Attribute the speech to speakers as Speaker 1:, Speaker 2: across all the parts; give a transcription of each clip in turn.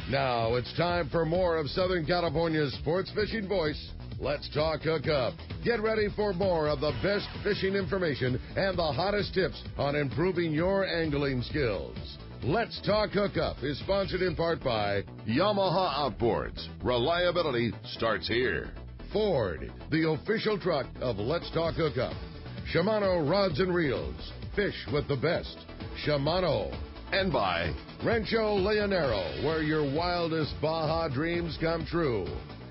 Speaker 1: Now it's time for more of Southern California's sports fishing voice. Let's talk Hookup. Get ready for more of the best fishing information and the hottest tips on improving your angling skills. Let's Talk Hookup is sponsored in part by Yamaha Outboards. Reliability starts here. Ford, the official truck of Let's Talk Hookup. Shimano Rods and Reels. Fish with the best. Shimano. And by Rancho Leonero, where your wildest Baja dreams come true.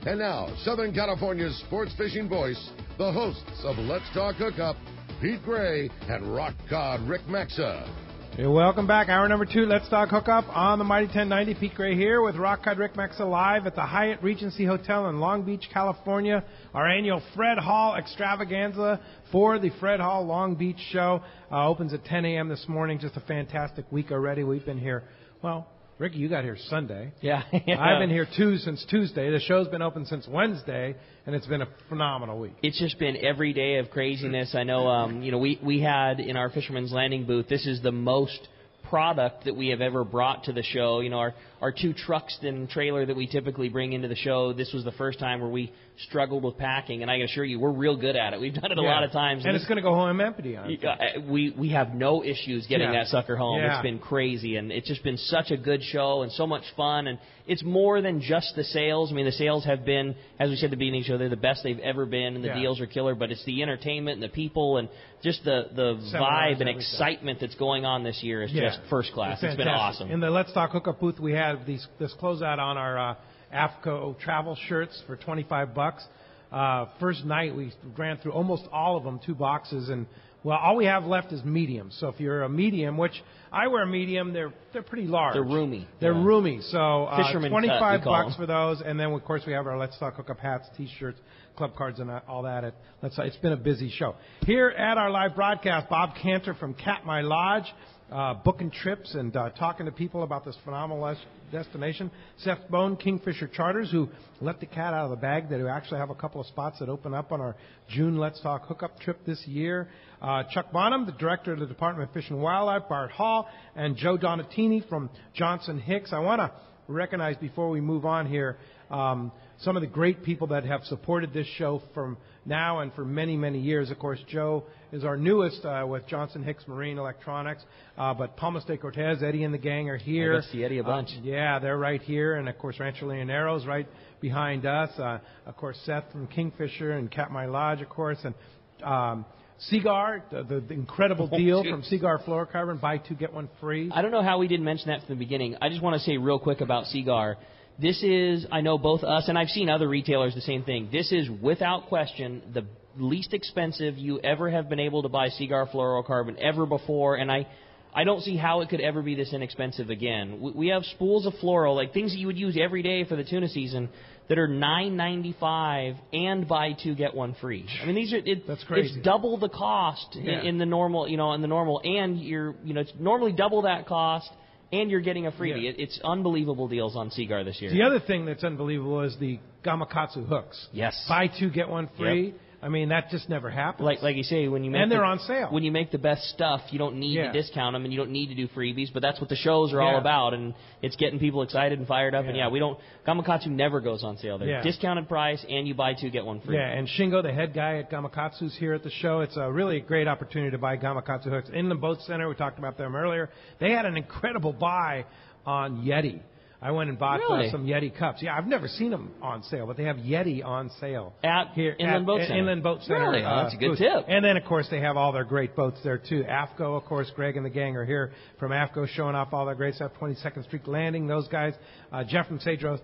Speaker 1: And now, Southern California's sports fishing voice, the hosts of Let's Talk Hookup, Pete Gray and Rock Cod Rick Maxa.
Speaker 2: Hey, welcome back. Hour number 2, Let's Talk Hookup on the Mighty 1090. Pete Gray here with Rock Cod Rick Maxa live at the Hyatt Regency Hotel in Long Beach, California. Our annual Fred Hall extravaganza for the Fred Hall Long Beach show opens at 10 a.m. this morning. Just a fantastic week already. We've been here, well, Ricky, you got here Sunday.
Speaker 3: Yeah.
Speaker 2: I've been here since Tuesday. The show's been open since Wednesday, and it's been a phenomenal week.
Speaker 3: It's just been every day of craziness. I know, we had in our Fisherman's Landing booth, this is the most product that we have ever brought to the show. You know, our 2 Truxton trailer that we typically bring into the show, this was the first time where we struggled with packing, and I can assure you, we're real good at it. We've done it a lot of times.
Speaker 2: And it's going to go home empty on it.
Speaker 3: We have no issues getting that sucker home.
Speaker 2: Yeah.
Speaker 3: It's been crazy, and it's just been such a good show and so much fun, and it's more than just the sales. I mean, the sales have been, as we said at the beginning of the show, they're the best they've ever been, and the deals are killer, but it's the entertainment and the people and just the vibe and excitement that's going on this year is just first class. It's been awesome.
Speaker 2: In the Let's Talk Hookup booth, we have this closeout on our AFCO travel shirts for $25. First night, we ran through almost all of them, 2 boxes, and well, all we have left is medium. So if you're a medium, which I wear medium, they're pretty large.
Speaker 3: They're roomy.
Speaker 2: They're roomy. So $25 for those, and then of course we have our Let's Talk Hookup hats, T-shirts, club cards, and all that. It's been a busy show. Here at our live broadcast, Bob Cantor from Katmai Lodge, booking trips and talking to people about this phenomenal destination. Seth Bone, Kingfisher Charters, who let the cat out of the bag. They actually have a couple of spots that open up on our June Let's Talk Hookup trip this year. Chuck Bonham, the director of the Department of Fish and Wildlife, Bart Hall, and Joe Donatini from Johnson Hicks. I want to recognize before we move on here some of the great people that have supported this show from now and for many, many years. Of course, Joe is our newest with Johnson Hicks Marine Electronics, but Palmas de Cortez, Eddie and the gang are here.
Speaker 3: I see Eddie a bunch.
Speaker 2: They're right here, and of course Rancho Leonero's right behind us. Of course, Seth from Kingfisher and Katmai Lodge, of course, and Seagar, the incredible deal from Seagar Fluorocarbon, buy 2 get 1 free.
Speaker 3: I don't know how we didn't mention that from the beginning. I just want to say real quick about Seagar. This is, I know both us, and I've seen other retailers the same thing. This is, without question, the least expensive you ever have been able to buy Seagar Fluorocarbon ever before, and I don't see how it could ever be this inexpensive again. We have spools of fluoro, like things that you would use every day for the tuna season, that are $9.95 and buy 2 get 1 free. I mean,
Speaker 2: that's crazy.
Speaker 3: It's double the cost in the normal, and it's normally double that cost. And you're getting a freebie. It's unbelievable deals on Seagar this year.
Speaker 2: The other thing that's unbelievable is the Gamakatsu hooks.
Speaker 3: Yes.
Speaker 2: Buy 2, get 1 free.
Speaker 3: Yep.
Speaker 2: I mean, that just never happens.
Speaker 3: Like you say, when you make
Speaker 2: they're on sale.
Speaker 3: When you make the best stuff, you don't need to discount them and you don't need to do freebies. But that's what the shows are all about, and it's getting people excited and fired up. And Gamakatsu never goes on sale. They're discounted price, and you buy 2 get 1 free. Yeah,
Speaker 2: and Shingo, the head guy at Gamakatsu's here at the show. It's a really great opportunity to buy Gamakatsu hooks in the boat center. We talked about them earlier. They had an incredible buy on Yeti. I went and bought some Yeti cups. Yeah, I've never seen them on sale, but they have Yeti on sale
Speaker 3: here Inland Boat Center.
Speaker 2: Inland Boat Center.
Speaker 3: Really? That's a good tip.
Speaker 2: And then, of course, they have all their great boats there, too. AFCO, of course, Greg and the gang are here from AFCO showing off all their great stuff. 22nd Street Landing, those guys. Jeff from Cedros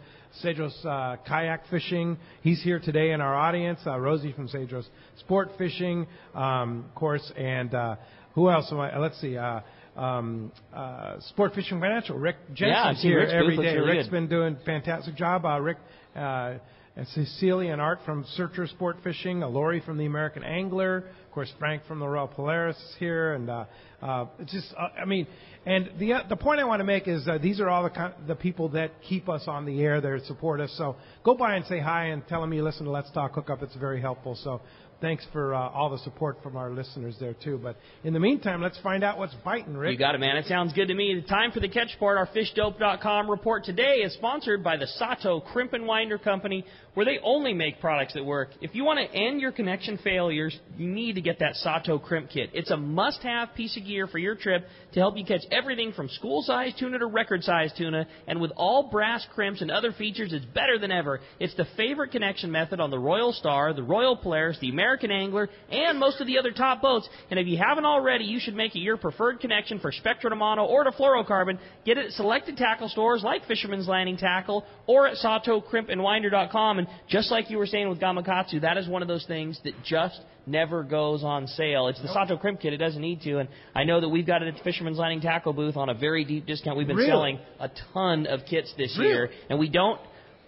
Speaker 2: Kayak Fishing. He's here today in our audience. Rosie from Cedros Sport Fishing, of course. And who else? Let's see. Sport Fishing Financial. Rick Jensen's here every day. Rick's been doing a fantastic job. Rick and Cecilia and Art from Searcher Sport Fishing, Lori from the American Angler, of course Frank from the Royal Polaris is here, and it's just and the point I want to make is these are all the people that keep us on the air, that support us. So go by and say hi and tell them you listen to Let's Talk Hookup. It's very helpful. So thanks for all the support from our listeners there, too. But in the meantime, let's find out what's biting, Rick.
Speaker 3: You got it, man. It sounds good to me. The time for the catch report. Our fishdope.com report today is sponsored by the Sato Crimp and Winder Company, where they only make products that work. If you want to end your connection failures, you need to get that Sato Crimp Kit. It's a must-have piece of gear for your trip to help you catch everything from school-sized tuna to record-sized tuna, and with all brass crimps and other features, it's better than ever. It's the favorite connection method on the Royal Star, the Royal Polaris, the American Angler, and most of the other top boats. And if you haven't already, you should make it your preferred connection for Spectra de Mono or to fluorocarbon. Get it at selected tackle stores like Fisherman's Landing Tackle or at SatoCrimpandWinder.com. And just like you were saying with Gamakatsu, that is one of those things that just never goes on sale. It's the Sato Crimp Kit. It doesn't need to. And I know that we've got it at the Fisherman's Landing Tackle booth on a very deep discount. We've been selling a ton of kits this year. And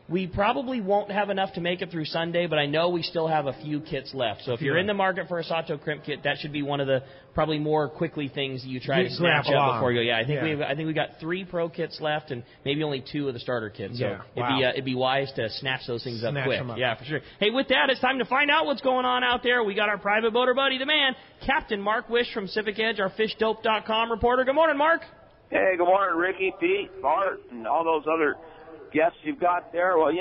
Speaker 3: we probably won't have enough to make it through Sunday, but I know we still have a few kits left. So if you're in the market for a Sato Crimp Kit, that should be one of the probably more quickly things that you try to snatch up before you go. Yeah, I think we got 3 pro kits left and maybe only 2 of the starter kits. So it'd be wise to snatch those things up quick. Yeah, for sure. Hey, with that, it's time to find out what's going on out there. We got our private boater buddy, the man, Captain Mark Wish from Civic Edge, our fishdope.com reporter. Good morning, Mark.
Speaker 4: Hey, good morning, Ricky, Pete, Bart, and all those other guests you've got there. Well,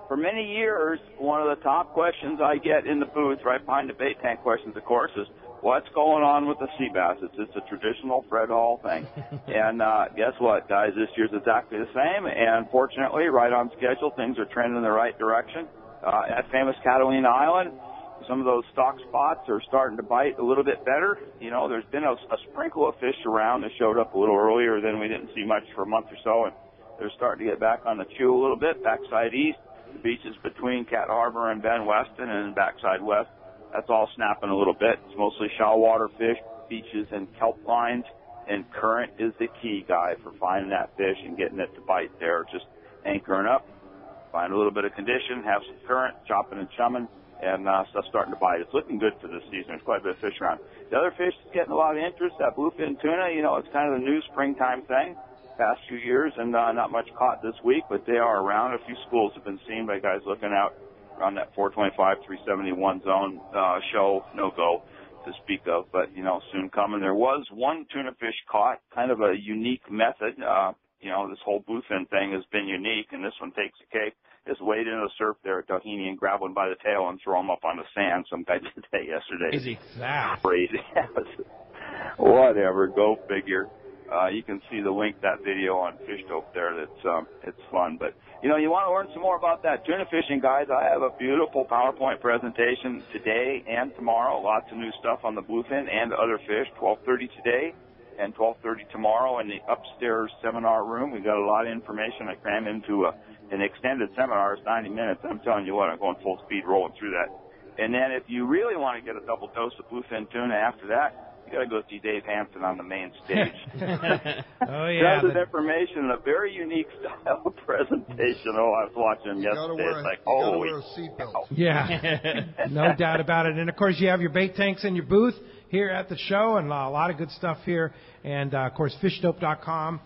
Speaker 4: for many years, one of the top questions I get in the booth, right behind the bait tank questions, of course, is what's going on with the sea bass? It's a traditional Fred Hall thing. And guess what, guys? This year's exactly the same. And fortunately, right on schedule, things are trending in the right direction. At famous Catalina Island, some of those stock spots are starting to bite a little bit better. There's been a sprinkle of fish around that showed up a little earlier than we didn't see much for a month or so. And they're starting to get back on the chew a little bit, backside east. The beaches between Cat Harbor and Ben Weston and backside west, that's all snapping a little bit. It's mostly shallow water fish, beaches, and kelp lines. And current is the key, guy, for finding that fish and getting it to bite there. Just anchoring up, find a little bit of condition, have some current, chopping and chumming, and stuff starting to bite. It's looking good for this season. There's quite a bit of fish around. The other fish that's getting a lot of interest, that bluefin tuna, it's kind of the new springtime thing. Past few years, and not much caught this week, but they are around. A few schools have been seen by guys looking out around that 425, 371 zone. Show, no go to speak of, but soon coming. There was one tuna fish caught, kind of a unique method. This whole bluefin thing has been unique, and this one takes the cake. Just wade into the surf there at Doheny and grab one by the tail and throw them up on the sand. Some guy did that yesterday.
Speaker 3: Easy.
Speaker 4: Crazy. Whatever. Go figure. You can see the link, that video on Fish Dope there. It's fun. But, you want to learn some more about that tuna fishing, guys. I have a beautiful PowerPoint presentation today and tomorrow. Lots of new stuff on the bluefin and other fish. 12:30 today and 12:30 tomorrow in the upstairs seminar room. We've got a lot of information I crammed into an extended seminar. It's 90 minutes. I'm telling you what, I'm going full speed rolling through that. And then if you really want to get a double dose of bluefin tuna after that, you got to go see Dave Hampton on the main stage.
Speaker 2: Oh, yeah.
Speaker 4: Tons of information, a very unique style of presentation. I was watching him yesterday. It's like, holy cow.
Speaker 2: Yeah, no doubt about it. And, of course, you have your bait tanks in your booth here at the show, and a lot of good stuff here. And, of course, fishdope.com.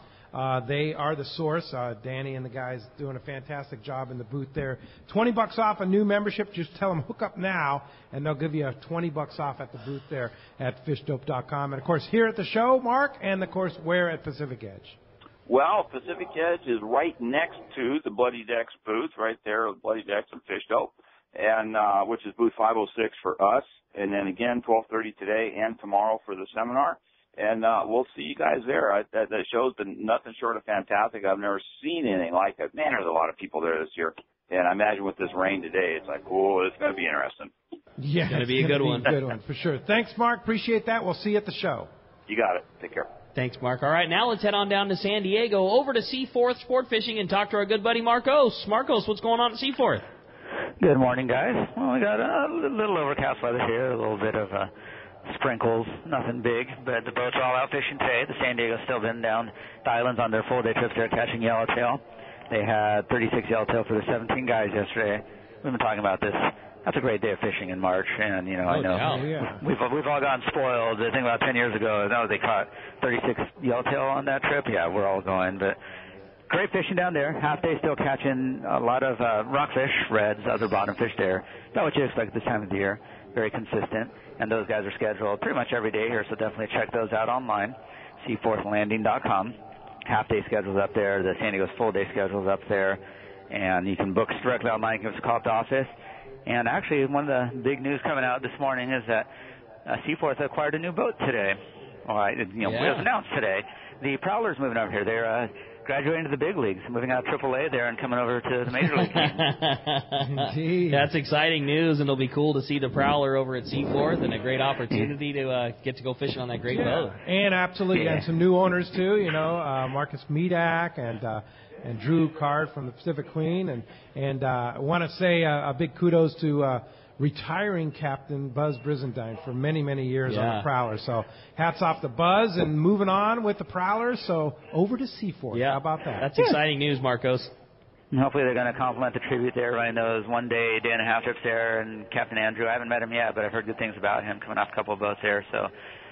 Speaker 2: They are the source. Danny and the guys doing a fantastic job in the booth there. $20 off a new membership. Just tell them Hookup now, and they'll give you $20 off at the booth there at fishdope.com. And, of course, here at the show, Mark, and, of course, where at Pacific Edge?
Speaker 4: Well, Pacific Edge is right next to the Bloody Decks booth, right there, Bloody Decks and Fish Dope, and which is booth 506 for us. And then, again, 12:30 today and tomorrow for the seminar. And we'll see you guys there. That show's been nothing short of fantastic. I've never seen anything like it. Man, there's a lot of people there this year. And I imagine with this rain today, it's like, oh, it's going to be interesting.
Speaker 2: Yeah,
Speaker 3: it's going to be a good one.
Speaker 2: Good one, for sure. Thanks, Mark. Appreciate that. We'll see you at the show.
Speaker 4: You got it. Take care.
Speaker 3: Thanks, Mark. All right, now let's head on down to San Diego, over to Seaforth Sport Fishing, and talk to our good buddy Marcos. Marcos, what's going on at Seaforth?
Speaker 5: Good morning, guys. Well, we got a little overcast weather here, a little bit of sprinkles, nothing big, but the boats are all out fishing today. The San Diego's still been down the islands on their full-day trips. They're catching yellowtail. They had 36 yellowtail for the 17 guys yesterday. We've been talking about this. That's a great day of fishing in March, and I know we've all gotten spoiled. I think about 10 years ago, they caught 36 yellowtail on that trip. Yeah, we're all going, but great fishing down there. Half day still catching a lot of rockfish, reds, other bottom fish there. About what you expect at this time of the year. Very consistent. And those guys are scheduled pretty much every day here, so definitely check those out online. Seaforthlanding.com. Half day schedules up there. The San Diego's full day schedules up there. And you can book directly online. Give us a call at the office. And actually, one of the big news coming out this morning is that Seaforth acquired a new boat today. All right, it was announced today. The Prowler's moving over here. They're graduating to the big leagues, moving out of AAA there and coming over to the Major League.
Speaker 3: Indeed. That's exciting news, and it'll be cool to see the Prowler over at Seaforth, and a great opportunity to get to go fishing on that great boat.
Speaker 2: And absolutely, and some new owners too. Marcus Medak and Drew Card from the Pacific Queen, and I want to say a big kudos to retiring captain Buzz Brizendine for many, many years on the Prowler. So hats off to Buzz, and moving on with the Prowler. So over to Seaforth.
Speaker 3: Yeah.
Speaker 2: How about that?
Speaker 3: That's exciting news, Marcos.
Speaker 5: And hopefully they're going to compliment the tribute there, running those day and a half trips there. And Captain Andrew, I haven't met him yet, but I've heard good things about him coming off a couple of boats there. So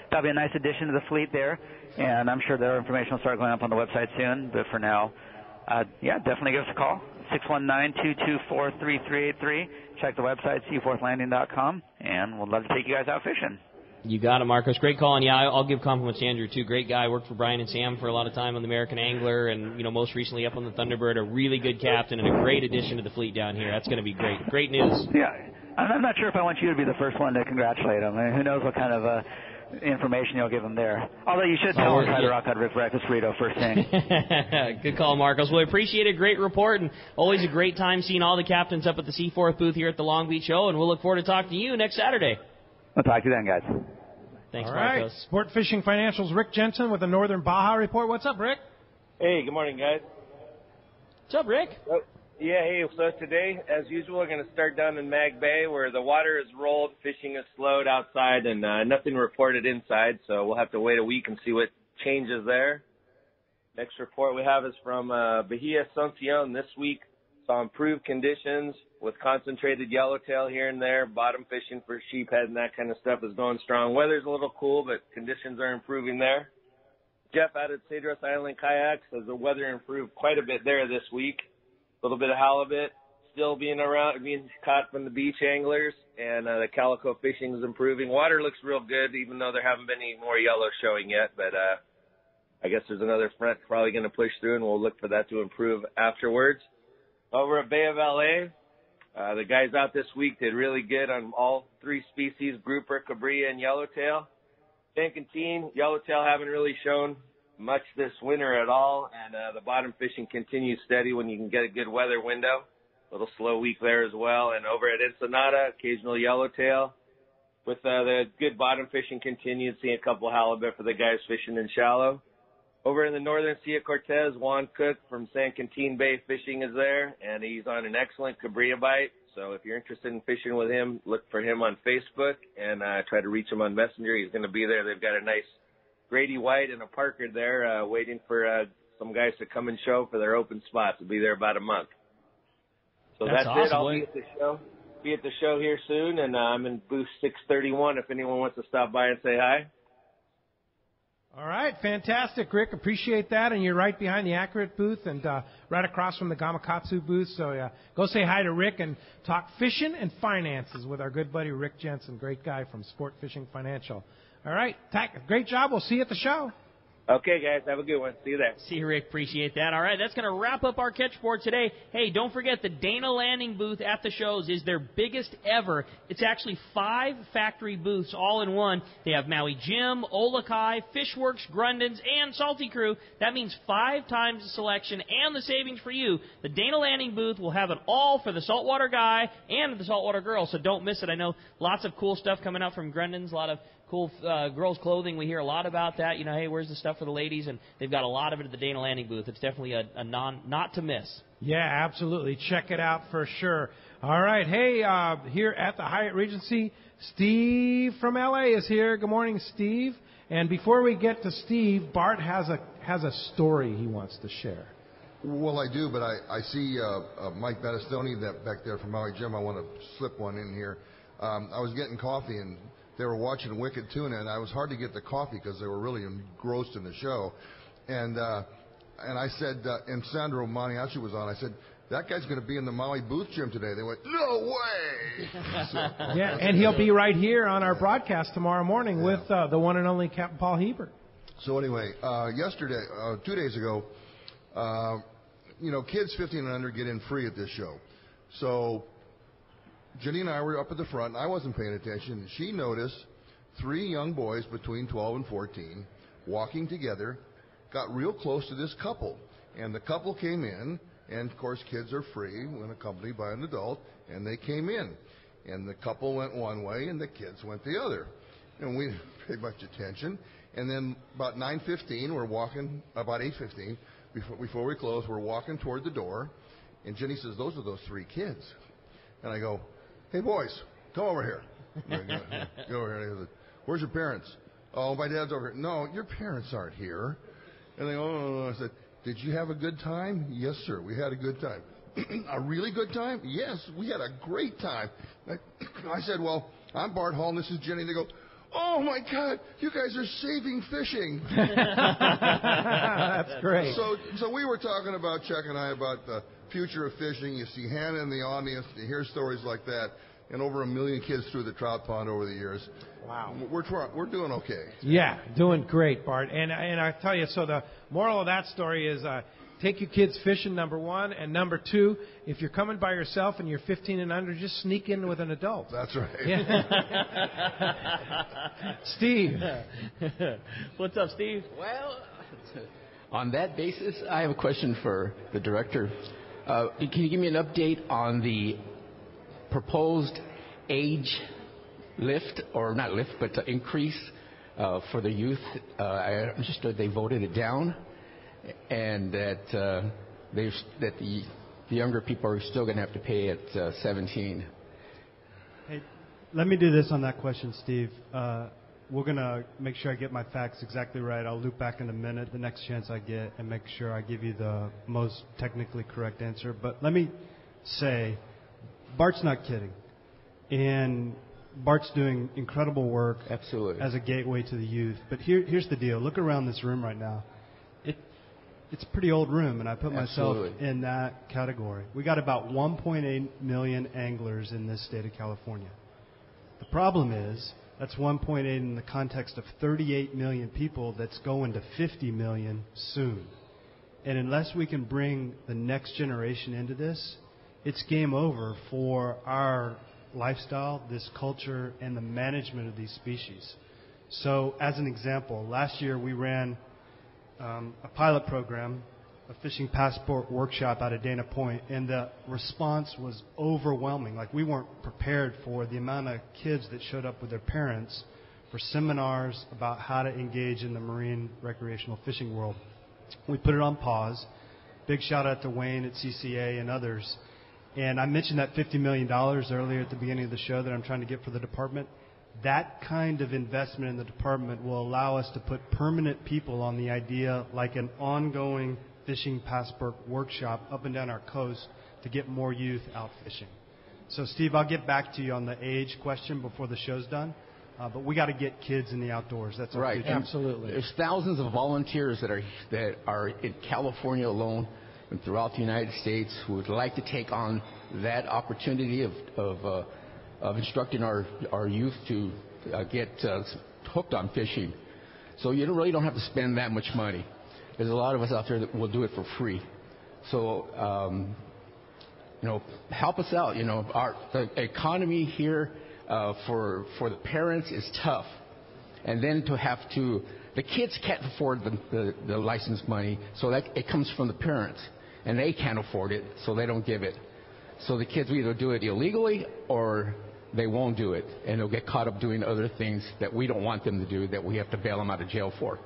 Speaker 5: that'll be a nice addition to the fleet there. And I'm sure their information will start going up on the website soon. But for now, definitely give us a call. 619-224-3383. Check the website, seaforthlanding.com, and we'd love to take you guys out fishing.
Speaker 3: You got it, Marcos. Great call. And, I'll give compliments to Andrew, too. Great guy. Worked for Brian and Sam for a lot of time on the American Angler and, most recently up on the Thunderbird. A really good captain and a great addition to the fleet down here. That's going to be great. Great news.
Speaker 5: Yeah. I'm not sure if I want you to be the first one to congratulate him. I mean, who knows what kind of information you'll give him there. Although you should tell him how to rock out Rick breakfast burrito first thing.
Speaker 3: Good call, Marcos. Well, we appreciate a great report, and always a great time seeing all the captains up at the Seaforth booth here at the Long Beach Show, and we'll look forward to talking to you next Saturday.
Speaker 5: We'll talk to you then, guys.
Speaker 3: Thanks,
Speaker 2: all
Speaker 3: Marcos.
Speaker 2: Right. Sport Fishing Financial's Rick Jensen with the Northern Baja Report. What's up, Rick?
Speaker 6: Hey, good morning, guys.
Speaker 3: What's up, Rick?
Speaker 6: So today, as usual, we're going to start down in Mag Bay where the water is rolled, fishing is slowed outside, and nothing reported inside, so we'll have to wait a week and see what changes there. Next report we have is from Bahia Asuncion. This week saw improved conditions with concentrated yellowtail here and there. Bottom fishing for sheephead and that kind of stuff is going strong. Weather's a little cool, but conditions are improving there. Jeff out at Cedros Island Kayaks says the weather improved quite a bit there this week. A little bit of halibut still being caught from the beach anglers, and the calico fishing is improving. Water looks real good, even though there haven't been any more yellow showing yet, but I guess there's another front probably going to push through, and we'll look for that to improve afterwards. Over at Bay of LA, the guys out this week did really good on all three species, grouper, cabria, and yellowtail. San Quintin, yellowtail haven't really shown much this winter at all, and the bottom fishing continues steady when you can get a good weather window. A little slow week there as well. And over at Ensenada, occasional yellowtail. With the good bottom fishing continued, seeing a couple halibut for the guys fishing in shallow. Over in the northern Sea of Cortez, Juan Cook from San Quintin Bay Fishing is there, and he's on an excellent cabria bite. So if you're interested in fishing with him, look for him on Facebook and try to reach him on Messenger. He's going to be there. They've got a nice Grady White and a Parker there waiting for some guys to come and show for their open spots. Will be there about a month. So that's
Speaker 3: awesome,
Speaker 6: it. I'll be at the show. Be at the show here soon, and I'm in booth 631 if anyone wants to stop by and say hi.
Speaker 2: All right, fantastic, Rick. Appreciate that. And you're right behind the Accurate booth and right across from the Gamakatsu booth. So go say hi to Rick and talk fishing and finances with our good buddy Rick Jensen, great guy from Sport Fishing Financial. All right, great job. We'll see you at the show.
Speaker 6: Okay, guys, have a good one. See you there.
Speaker 3: See you, Rick. Appreciate that. All right, that's going to wrap up our catch board today. Hey, don't forget the Dana Landing booth at the shows is their biggest ever. It's actually 5 factory booths all in one. They have Maui Jim, Olakai, Fishworks, Grundens, and Salty Crew. That means 5 times the selection and the savings for you. The Dana Landing booth will have it all for the saltwater guy and the saltwater girl, so don't miss it. I know lots of cool stuff coming out from Grundens, a lot of cool girls' clothing. We hear a lot about that. Hey, where's the stuff for the ladies? And they've got a lot of it at the Dana Landing booth. It's definitely a not to miss.
Speaker 2: Yeah, absolutely. Check it out for sure. All right. Hey, here at the Hyatt Regency, Steve from L.A. is here. Good morning, Steve. And before we get to Steve, Bart has a story he wants to share.
Speaker 7: Well, I do, but I see Mike Battistoni back there from Maui Jim. I want to slip one in here. I was getting coffee, and they were watching Wicked Tuna, and I was hard to get the coffee because they were really engrossed in the show. And and I said, and Sandro Maniaci was on. I said, that guy's going to be in the Maui booth gym today. They went, no way.
Speaker 2: Yeah, and he'll be right here on our broadcast tomorrow morning with the one and only Captain Paul Hebert.
Speaker 7: So anyway, yesterday, 2 days ago, kids 15 and under get in free at this show. So Jenny and I were up at the front, and I wasn't paying attention. And she noticed 3 young boys between 12 and 14 walking together, got real close to this couple. And the couple came in, and, of course, kids are free when accompanied by an adult, and they came in. And the couple went one way, and the kids went the other. And we didn't pay much attention. And then about 9:15, we're walking, about 8:15, before we close, we're walking toward the door, and Jenny says, those are those 3 kids. And I go, hey, boys, come over here. Go over here. He goes, where's your parents? Oh, my dad's over here. No, your parents aren't here. And they go, oh, I said, did you have a good time? Yes, sir, we had a good time. A really good time? Yes, we had a great time. I said, well, I'm Bart Hall, and this is Jenny. They go, oh, my God, you guys are saving fishing.
Speaker 2: That's great.
Speaker 7: So we were talking about, Chuck and I, about the future of fishing. You see Hannah in the audience. You hear stories like that. And over 1 million kids through the trout pond over the years.
Speaker 2: Wow.
Speaker 7: We're doing okay.
Speaker 2: Yeah, doing great, Bart. And I tell you, so the moral of that story is take your kids fishing, number 1. And number 2, if you're coming by yourself and you're 15 and under, just sneak in with an adult.
Speaker 7: That's right.
Speaker 2: Yeah. Steve.
Speaker 3: What's up, Steve?
Speaker 8: Well, on that basis, I have a question for the director. Can you give me an update on the proposed age lift, or not lift, but increase for the youth? I understood they voted it down, and that the younger people are still going to have to pay at 17.
Speaker 9: Hey, let me do this on that question, Steve. We're going to make sure I get my facts exactly right. I'll loop back in a minute, the next chance I get, and make sure I give you the most technically correct answer. But let me say, Bart's not kidding. And Bart's doing incredible work.
Speaker 8: Absolutely.
Speaker 9: As a gateway to the youth. But here's the deal. Look around this room right now. It's a pretty old room, and I put myself in that category. We got about 1.8 million anglers in this state of California. The problem is that's 1.8 in the context of 38 million people that's going to 50 million soon. And unless we can bring the next generation into this, it's game over for our lifestyle, this culture, and the management of these species. So, as an example, last year we ran a pilot program, a fishing passport workshop out of Dana Point, and the response was overwhelming. Like, we weren't prepared for the amount of kids that showed up with their parents for seminars about how to engage in the marine recreational fishing world. We put it on pause. Big shout out to Wayne at CCA and others. And I mentioned that $50 million earlier at the beginning of the show that I'm trying to get for the department. That kind of investment in the department will allow us to put permanent people on the idea, like an ongoing fishing passport workshop up and down our coast to get more youth out fishing. So, Steve, I'll get back to you on the age question before the show's done. But we got to get kids in the outdoors. That's
Speaker 8: right.
Speaker 2: Absolutely.
Speaker 8: There's thousands of volunteers that are in California alone and throughout the United States who would like to take on that opportunity of instructing our youth to get hooked on fishing. So you really don't have to spend that much money. There's a lot of us out there that will do it for free. So help us out. The economy here for the parents is tough, and then the kids can't afford the license money, so that it comes from the parents, and they can't afford it, so they don't give it. So the kids will either do it illegally or they won't do it, and they'll get caught up doing other things that we don't want them to do, that we have to bail them out of jail for.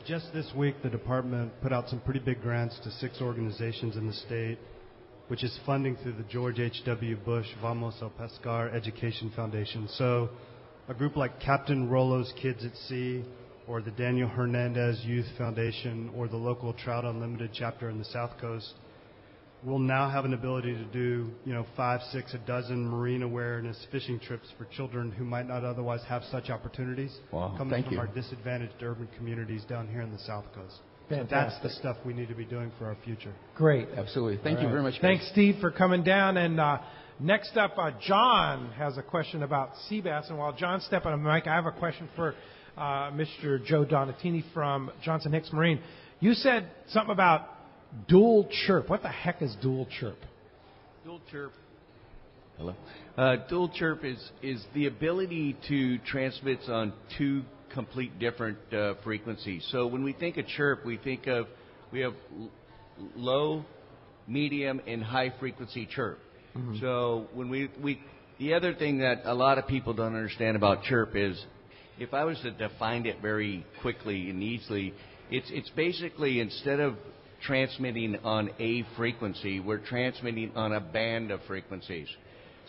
Speaker 9: Just this week, the department put out some pretty big grants to 6 organizations in the state, which is funding through the George H.W. Bush Vamos al Pescar Education Foundation. So a group like Captain Rollo's Kids at Sea, or the Daniel Hernandez Youth Foundation, or the local Trout Unlimited chapter in the South Coast will now have an ability to do, 5, 6, a dozen marine awareness fishing trips for children who might not otherwise have such opportunities,
Speaker 8: wow,
Speaker 9: coming from our disadvantaged urban communities down here in the South Coast.
Speaker 2: Fantastic.
Speaker 9: That's the stuff we need to be doing for our future.
Speaker 2: Great.
Speaker 8: Absolutely. Thank you very much, guys.
Speaker 2: Thanks, Steve, for coming down. And next up, John has a question about sea bass. And while John's stepping on the mic, I have a question for Mr. Joe Donatini from Johnson Hicks Marine. You said something about dual chirp. What the heck is dual chirp?
Speaker 10: Dual chirp. Hello. Dual chirp is the ability to transmit on two complete different frequencies. So when we think of chirp, we have low, medium, and high frequency chirp. Mm-hmm. So when the other thing that a lot of people don't understand about chirp is, if I was to define it very quickly and easily, it's basically, instead of transmitting on a frequency, we're transmitting on a band of frequencies.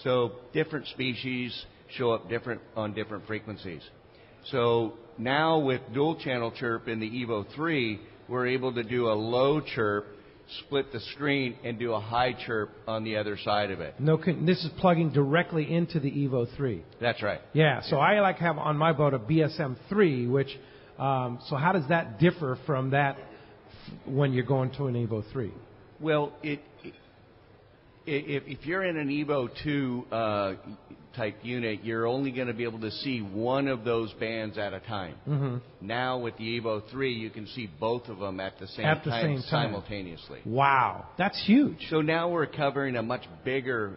Speaker 10: So different species show up different on different frequencies. So now with dual channel chirp in the Evo 3, we're able to do a low chirp, split the screen, and do a high chirp on the other side of it.
Speaker 2: This is plugging directly into the Evo 3.
Speaker 10: That's right.
Speaker 2: Yeah, so I have on my boat a BSM 3, which, so how does that differ from that when you're going to an Evo 3?
Speaker 10: Well, if you're in an Evo 2 type unit, you're only going to be able to see one of those bands at a time. Mm-hmm. Now with the Evo 3, you can see both of them at the same time simultaneously.
Speaker 2: Wow, that's huge.
Speaker 10: So now we're covering a much bigger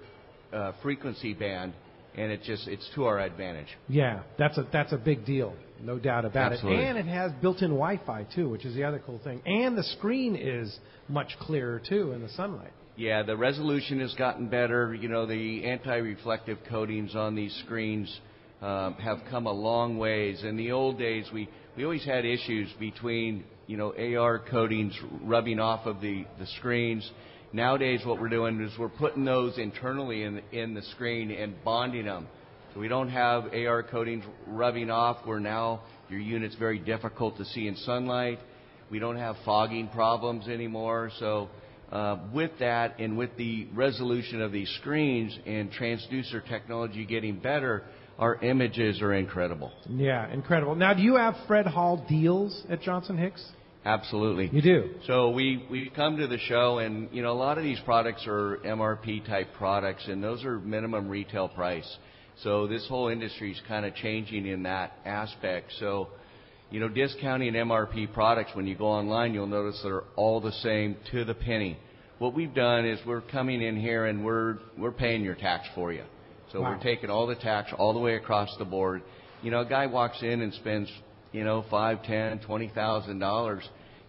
Speaker 10: frequency band, and it's to our advantage.
Speaker 2: Yeah, that's a big deal, no doubt about
Speaker 10: Absolutely.
Speaker 2: it. And it has built-in Wi-Fi too, which is the other cool thing. And the screen is much clearer too in the sunlight.
Speaker 10: Yeah, the resolution has gotten better. You know, the anti-reflective coatings on these screens have come a long ways. In the old days, we always had issues between, AR coatings rubbing off of the screens. Nowadays, what we're doing is we're putting those internally in the screen and bonding them. So we don't have AR coatings rubbing off, where now your unit's very difficult to see in sunlight. We don't have fogging problems anymore. So with that, and with the resolution of these screens and transducer technology getting better, our images are incredible.
Speaker 2: Yeah, incredible. Now, do you have Fred Hall deals at Johnson Hicks?
Speaker 10: Absolutely.
Speaker 2: You do?
Speaker 10: So we come to the show, and, a lot of these products are MRP-type products, and those are minimum retail price. So this whole industry is kind of changing in that aspect. So, discounting MRP products, when you go online, you'll notice they're all the same to the penny. What we've done is we're coming in here and we're paying your tax for you. So We're taking all the tax all the way across the board. A guy walks in and spends, $5,000, $10,000, $20,000,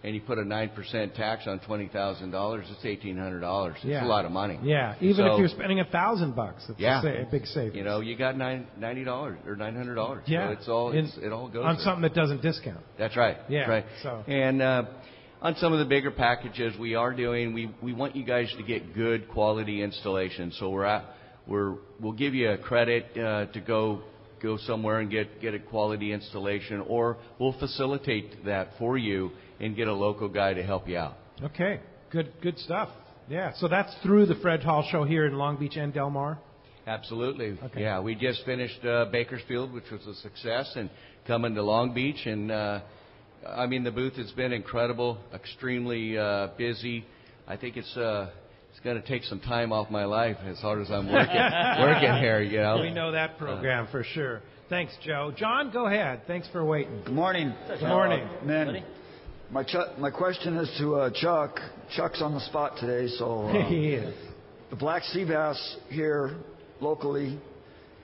Speaker 10: and you put a 9% tax on $20,000, it's $1,800. It's a lot of money.
Speaker 2: Yeah, even if you're spending $1,000, it's a big savings.
Speaker 10: You got $90 or $900.
Speaker 2: Yeah,
Speaker 10: so it all goes
Speaker 2: on
Speaker 10: there.
Speaker 2: something that doesn't discount.
Speaker 10: That's right.
Speaker 2: Yeah,
Speaker 10: that's right.
Speaker 2: So.
Speaker 10: And on some of the bigger packages we are doing, we want you guys to get good quality installation. So we'll give you a credit to go somewhere and get a quality installation, or we'll facilitate that for you and get a local guy to help you out.
Speaker 2: Okay, good stuff. Yeah, so that's through the Fred Hall Show here in Long Beach and Del Mar?
Speaker 10: Absolutely.
Speaker 2: Okay.
Speaker 10: Yeah, we just finished Bakersfield, which was a success, and coming to Long Beach. And, the booth has been incredible, extremely busy. I think it's going to take some time off my life as hard as I'm working here,
Speaker 2: We know that program for sure. Thanks, Joe. John, go ahead. Thanks for waiting.
Speaker 11: Good morning.
Speaker 2: Good morning.
Speaker 11: Man, my question is to Chuck. Chuck's on the spot today, so
Speaker 2: he is.
Speaker 11: The black sea bass here locally,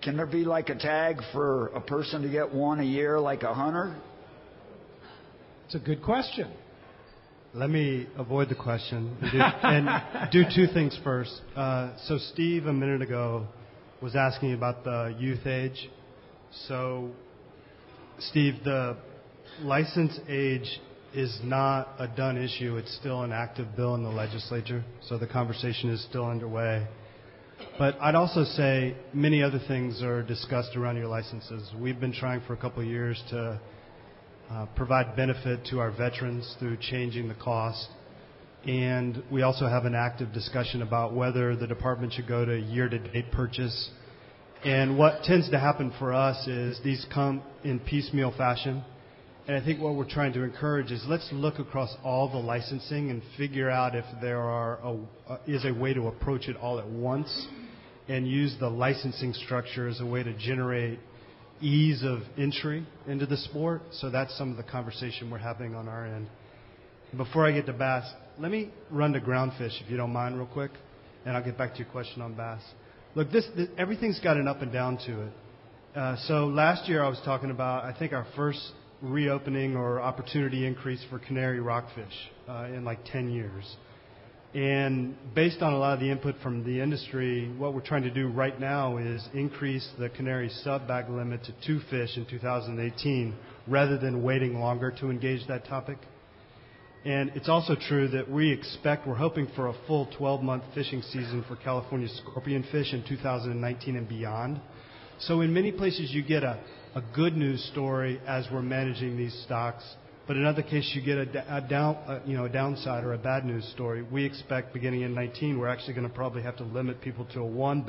Speaker 11: can there be like a tag for a person to get one a year like a hunter?
Speaker 2: It's a good question.
Speaker 9: Let me avoid the question and do two things first. So Steve, a minute ago, was asking about the youth age. So, Steve, the license age is not a done issue. It's still an active bill in the legislature, so the conversation is still underway. But I'd also say many other things are discussed around your licenses. We've been trying for a couple of years to provide benefit to our veterans through changing the cost. And we also have an active discussion about whether the department should go to year-to-date purchase. And what tends to happen for us is these come in piecemeal fashion. And I think what we're trying to encourage is let's look across all the licensing and figure out if there is a way to approach it all at once and use the licensing structure as a way to generate ease of entry into the sport. So that's some of the conversation we're having on our end. Before I get to bass, let me run to groundfish, if you don't mind, real quick, and I'll get back to your question on bass. Look, everything's got an up and down to it. So last year I was talking about, I think, our first reopening or opportunity increase for canary rockfish in like 10 years. And based on a lot of the input from the industry, what we're trying to do right now is increase the canary sub-bag limit to 2 fish in 2018 rather than waiting longer to engage that topic. And it's also true that we're hoping for a full 12-month fishing season for California scorpion fish in 2019 and beyond. So in many places you get a good news story as we're managing these stocks, but in other cases you get a downside or a bad news story. We expect beginning in 2019 we're actually going to probably have to limit people to a one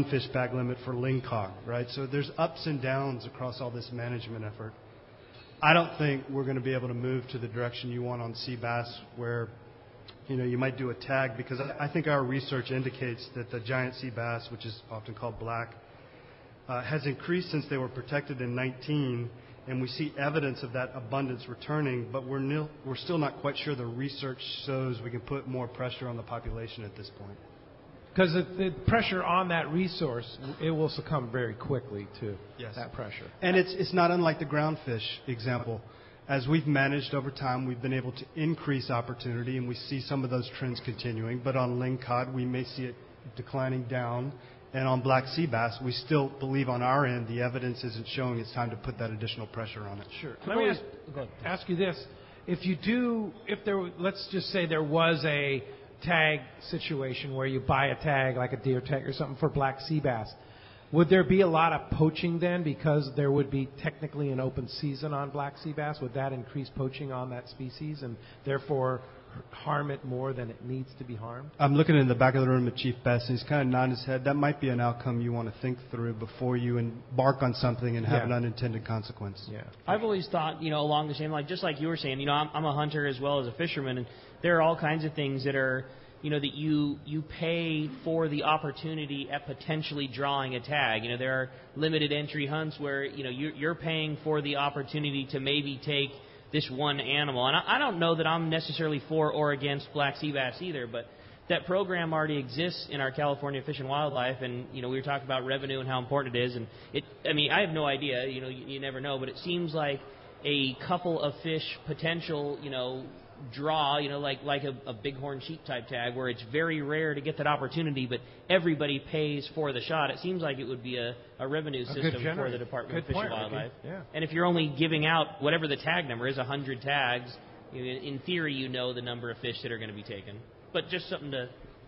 Speaker 9: fish bag limit for lingcod, right? So there's ups and downs across all this management effort. I don't think we're going to be able to move to the direction you want on sea bass where you might do a tag, because I think our research indicates that the giant sea bass, which is often called black, has increased since they were protected in 2019, and we see evidence of that abundance returning, but we're still not quite sure the research shows we can put more pressure on the population at this point.
Speaker 2: Because the pressure on that resource, it will succumb very quickly to that pressure.
Speaker 9: And it's not unlike the groundfish example. As we've managed over time, we've been able to increase opportunity, and we see some of those trends continuing. But on lingcod, we may see it declining down. And on black sea bass, we still believe on our end the evidence isn't showing it's time to put that additional pressure on it.
Speaker 2: Sure. Let me ask you this. Let's just say there was a tag situation where you buy a tag, like a deer tag or something, for black sea bass. Would there be a lot of poaching then, because there would be technically an open season on black sea bass? Would that increase poaching on that species and therefore harm it more than it needs to be harmed?
Speaker 9: I'm looking in the back of the room at Chief Best, and he's kind of nodding his head. That might be an outcome you want to think through before you embark on something and have an unintended consequence.
Speaker 3: Yeah. I've always thought, along the same, just like you were saying, I'm a hunter as well as a fisherman, and there are all kinds of things that are, that you pay for the opportunity at potentially drawing a tag. There are limited entry hunts where, you're paying for the opportunity to maybe take this one animal. And I don't know that I'm necessarily for or against black sea bass either, but that program already exists in our California Fish and Wildlife, and, we were talking about revenue and how important it is. And I have no idea, you never know, but it seems like a couple of fish potential, draw, like a bighorn sheep type tag, where it's very rare to get that opportunity, but everybody pays for the shot. It seems like it would be a revenue system for the Department of Fish and Wildlife.
Speaker 2: Yeah.
Speaker 3: And if you're only giving out whatever the tag number is, 100 tags, in theory the number of fish that are going to be taken. But just something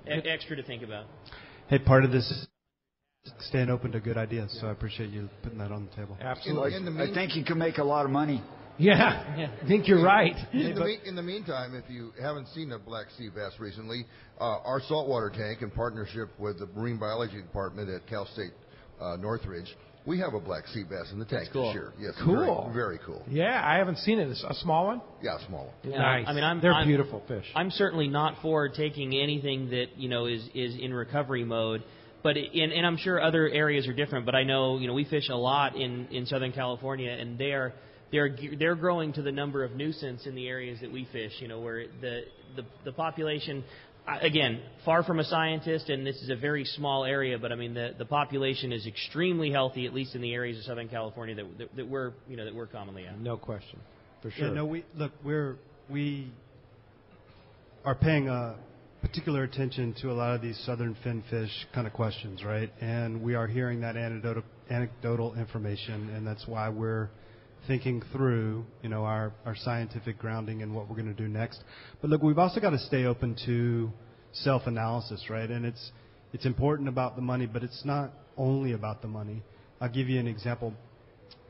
Speaker 3: extra to think about.
Speaker 9: Hey, part of this is staying open to good ideas, so I appreciate you putting that on the table.
Speaker 2: Absolutely.
Speaker 11: I think you can make a lot of money.
Speaker 2: Yeah, I think you're right.
Speaker 7: In the meantime, if you haven't seen a black sea bass recently, our saltwater tank, in partnership with the Marine Biology Department at Cal State Northridge, we have a black sea bass in the tank this year. Yes,
Speaker 2: cool.
Speaker 7: Very, very cool.
Speaker 2: Yeah, I haven't seen it. A small one?
Speaker 7: Yeah, a small one.
Speaker 3: Yeah.
Speaker 2: Nice. They're beautiful fish.
Speaker 3: I'm certainly not for taking anything that is in recovery mode. But and I'm sure other areas are different. But I know we fish a lot in Southern California, and they're growing to the number of nuisance in the areas that we fish, where the population, again, far from a scientist, and this is a very small area, but the population is extremely healthy, at least in the areas of Southern California that we're commonly at.
Speaker 2: No question, for sure.
Speaker 9: Yeah, no, we are paying particular attention to a lot of these southern finfish kind of questions, right? And we are hearing that anecdotal information, and that's why we're thinking through, our scientific grounding and what we're going to do next. But look, we've also got to stay open to self-analysis, right? And it's important about the money, but it's not only about the money. I'll give you an example.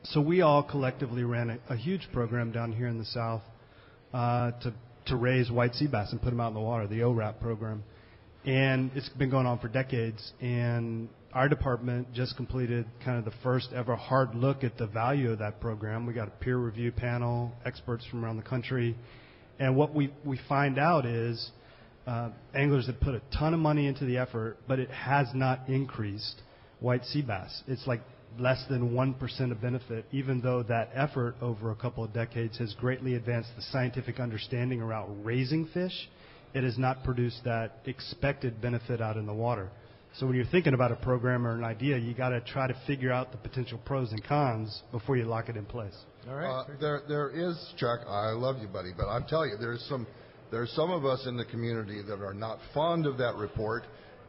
Speaker 9: So we all collectively ran a huge program down here in the South to raise white sea bass and put them out in the water, the ORAP program. And it's been going on for decades. And our department just completed kind of the first ever hard look at the value of that program. We got a peer review panel, experts from around the country. And what we find out is anglers have put a ton of money into the effort, but it has not increased white sea bass. It's like less than 1% of benefit, even though that effort over a couple of decades has greatly advanced the scientific understanding around raising fish. It has not produced that expected benefit out in the water. So when you're thinking about a program or an idea, you got to try to figure out the potential pros and cons before you lock it in place.
Speaker 2: All right.
Speaker 7: There is, Chuck, I love you, buddy, but I'm telling you, there's some of us in the community that are not fond of that report,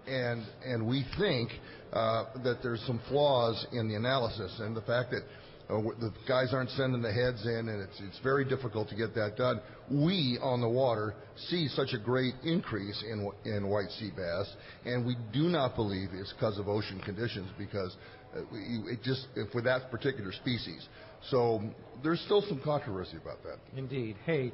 Speaker 7: and we think that there's some flaws in the analysis, and the fact that the guys aren't sending the heads in, and it's very difficult to get that done. We, on the water, see such a great increase in white sea bass, and we do not believe it's because of ocean conditions, because for that particular species. So there's still some controversy about that.
Speaker 2: Indeed. Hey,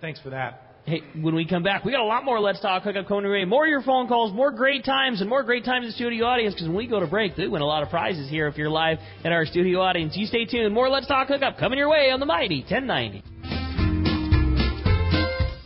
Speaker 2: thanks for that.
Speaker 3: Hey, when we come back, we got a lot more Let's Talk Hookup coming away. More of your phone calls, more great times, and more great times in the studio audience, because when we go to break, we win a lot of prizes here if you're live at our studio audience. You stay tuned. More Let's Talk Hookup coming your way on the Mighty 1090.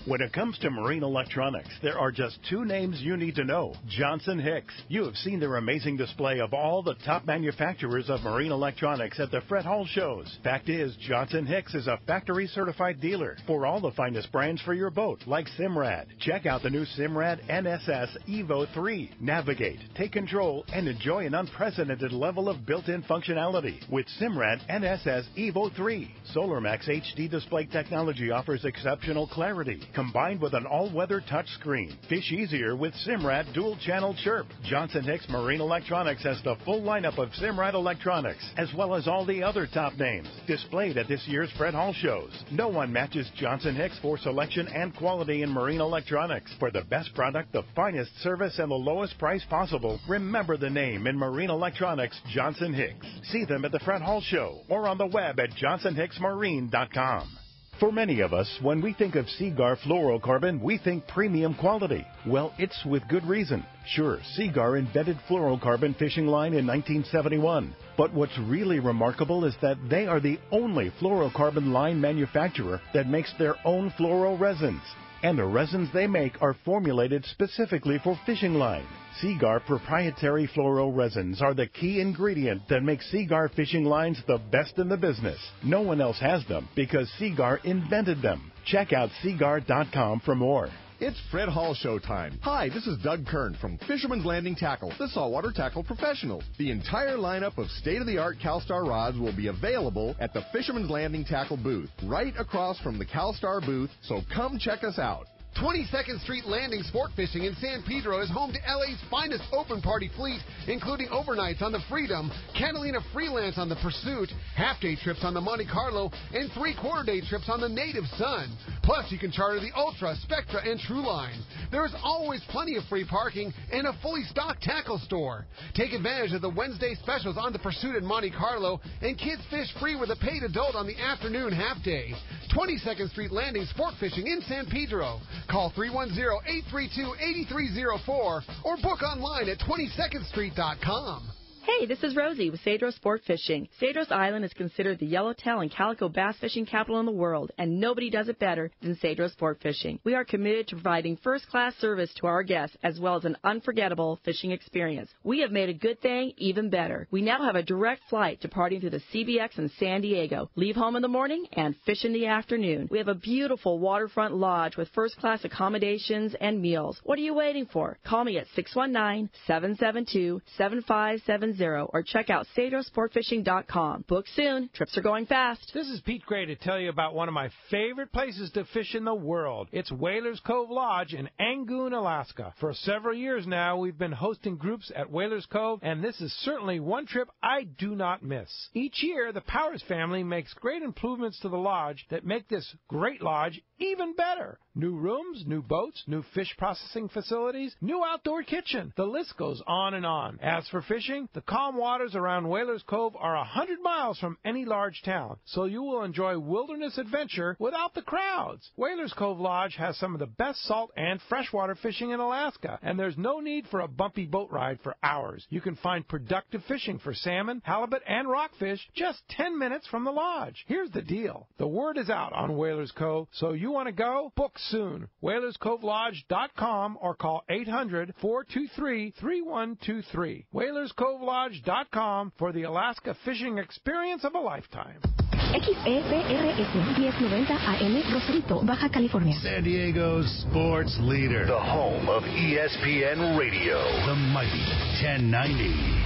Speaker 12: When it comes to marine electronics, there are just two names you need to know: Johnson Hicks. You have seen their amazing display of all the top manufacturers of marine electronics at the Fred Hall shows. Fact is, Johnson Hicks is a factory-certified dealer for all the finest brands for your boat, like Simrad. Check out the new Simrad NSS Evo 3. Navigate, take control, and enjoy an unprecedented level of built-in functionality with Simrad NSS Evo 3. SolarMax HD display technology offers exceptional clarity, combined with an all-weather touchscreen. Fish easier with Simrad dual-channel chirp. Johnson Hicks Marine Electronics has the full lineup of Simrad electronics, as well as all the other top names displayed at this year's Fred Hall shows. No one matches Johnson Hicks for selection and quality in marine electronics. For the best product, the finest service, and the lowest price possible, remember the name in marine electronics, Johnson Hicks. See them at the Fred Hall show or on the web at johnsonhicksmarine.com. For many of us, when we think of Seaguar fluorocarbon, we think premium quality. Well, it's with good reason. Sure, Seaguar invented fluorocarbon fishing line in 1971. But what's really remarkable is that they are the only fluorocarbon line manufacturer that makes their own fluoro resins. And the resins they make are formulated specifically for fishing line. Seaguar proprietary fluoro resins are the key ingredient that makes Seaguar fishing lines the best in the business. No one else has them because Seaguar invented them. Check out Seaguar.com for more.
Speaker 13: It's Fred Hall showtime. Hi, this is Doug Kern from Fisherman's Landing Tackle, the saltwater tackle professionals. The entire lineup of state-of-the-art CalStar rods will be available at the Fisherman's Landing Tackle booth, right across from the CalStar booth, so come check us out.
Speaker 14: 22nd Street Landing Sport Fishing in San Pedro is home to LA's finest open party fleet, including overnights on the Freedom, Catalina Freelance on the Pursuit, half-day trips on the Monte Carlo, and three-quarter-day trips on the Native Sun. Plus, you can charter the Ultra, Spectra, and True Line. There is always plenty of free parking and a fully stocked tackle store. Take advantage of the Wednesday specials on the Pursuit and Monte Carlo, and kids fish free with a paid adult on the afternoon half-day. 22nd Street Landing Sport Fishing in San Pedro. Call 310-832-8304 or book online at 22ndstreet.com.
Speaker 15: Hey, this is Rosie with Cedros Sport Fishing. Cedros Island is considered the yellowtail and calico bass fishing capital in the world, and nobody does it better than Cedros Sport Fishing. We are committed to providing first-class service to our guests, as well as an unforgettable fishing experience. We have made a good thing even better. We now have a direct flight departing to the CBX in San Diego. Leave home in the morning and fish in the afternoon. We have a beautiful waterfront lodge with first-class accommodations and meals. What are you waiting for? Call me at 619-772-7570 or check out CedrosSportFishing.com. Book soon. Trips are going fast.
Speaker 2: This is Pete Gray to tell you about one of my favorite places to fish in the world. It's Whalers Cove Lodge in Angoon, Alaska. For several years now, we've been hosting groups at Whalers Cove, and this is certainly one trip I do not miss. Each year, the Powers family makes great improvements to the lodge that make this great lodge even better. New rooms, new boats, new fish processing facilities, new outdoor kitchen. The list goes on and on. As for fishing, the calm waters around Whalers Cove are 100 miles from any large town, so you will enjoy wilderness adventure without the crowds. Whalers Cove Lodge has some of the best salt and freshwater fishing in Alaska, and there's no need for a bumpy boat ride for hours. You can find productive fishing for salmon, halibut, and rockfish just 10 minutes from the lodge. Here's the deal. The word is out on Whalers Cove, so you want to go? Book soon. WhalersCoveLodge.com or call 800-423-3123. WhalersCoveLodge.com for the Alaska fishing experience of a lifetime.
Speaker 16: XEPRS 1090 AM Rosarito, Baja California.
Speaker 12: San Diego's sports leader.
Speaker 17: The home of ESPN Radio.
Speaker 12: The mighty 1090.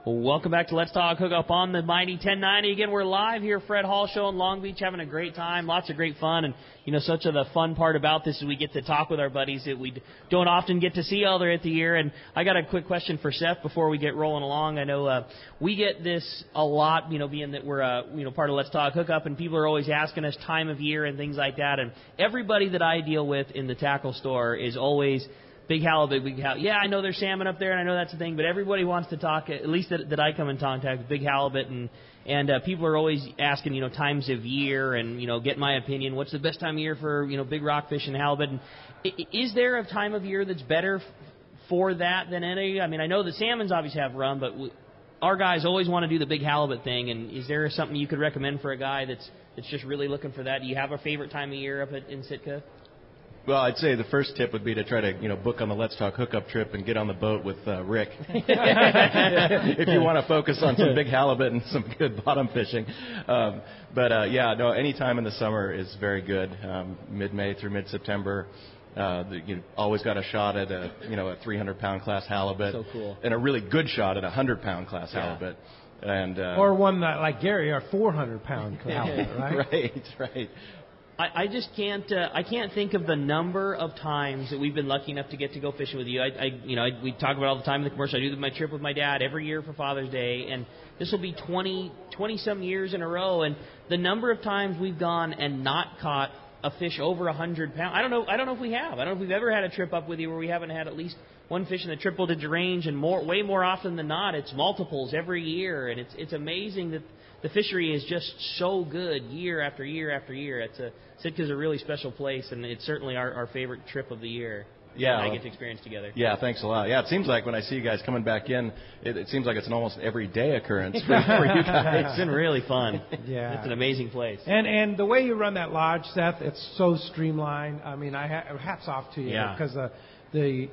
Speaker 3: Welcome back to Let's Talk Hookup on the Mighty 1090. Again, we're live here, Fred Hall Show in Long Beach, having a great time, lots of great fun. And, such of the fun part about this is we get to talk with our buddies that we don't often get to see all throughout the year. And I got a quick question for Seth before we get rolling along. I know we get this a lot, being that we're, part of Let's Talk Hookup, and people are always asking us time of year and things like that. And everybody that I deal with in the tackle store is always big halibut, big halibut. Yeah, I know there's salmon up there, and I know that's the thing, but everybody wants to talk, at least that I come in contact with, big halibut, and people are always asking, times of year and, get my opinion. What's the best time of year for, big rockfish and halibut? And is there a time of year that's better for that than any? I mean, I know the salmons obviously have run, but our guys always want to do the big halibut thing, and is there something you could recommend for a guy that's just really looking for that? Do you have a favorite time of year up in Sitka?
Speaker 18: Well, I'd say the first tip would be to try to, book on the Let's Talk Hookup trip and get on the boat with Rick. If you want to focus on some big halibut and some good bottom fishing. Any time in the summer is very good. Mid-May through mid-September. You always got a shot at a 300-pound class halibut.
Speaker 3: So cool.
Speaker 18: And a really good shot at a 100-pound class halibut. And
Speaker 2: or one that, like Gary, are 400-pound halibut, right?
Speaker 18: Right.
Speaker 3: I just can't. I can't think of the number of times that we've been lucky enough to get to go fishing with you. We talk about it all the time in the commercial. I do my trip with my dad every year for Father's Day, and this will be 20-some years in a row. And the number of times we've gone and not caught a fish over 100 pounds. I don't know if we have. I don't know if we've ever had a trip up with you where we haven't had at least one fish in the triple-digit range, and way more often than not, it's multiples every year. And it's amazing that the fishery is just so good year after year after year. Sitka's a really special place, and it's certainly our favorite trip of the year.
Speaker 18: Yeah,
Speaker 3: I get to experience together.
Speaker 18: Yeah, thanks a lot. Yeah, it seems like when I see you guys coming back in, it seems like it's an almost everyday occurrence for you guys.
Speaker 3: It's been really fun.
Speaker 2: Yeah,
Speaker 3: it's an amazing place.
Speaker 2: And the way you run that lodge, Seth, it's so streamlined. I mean, hats off to you because the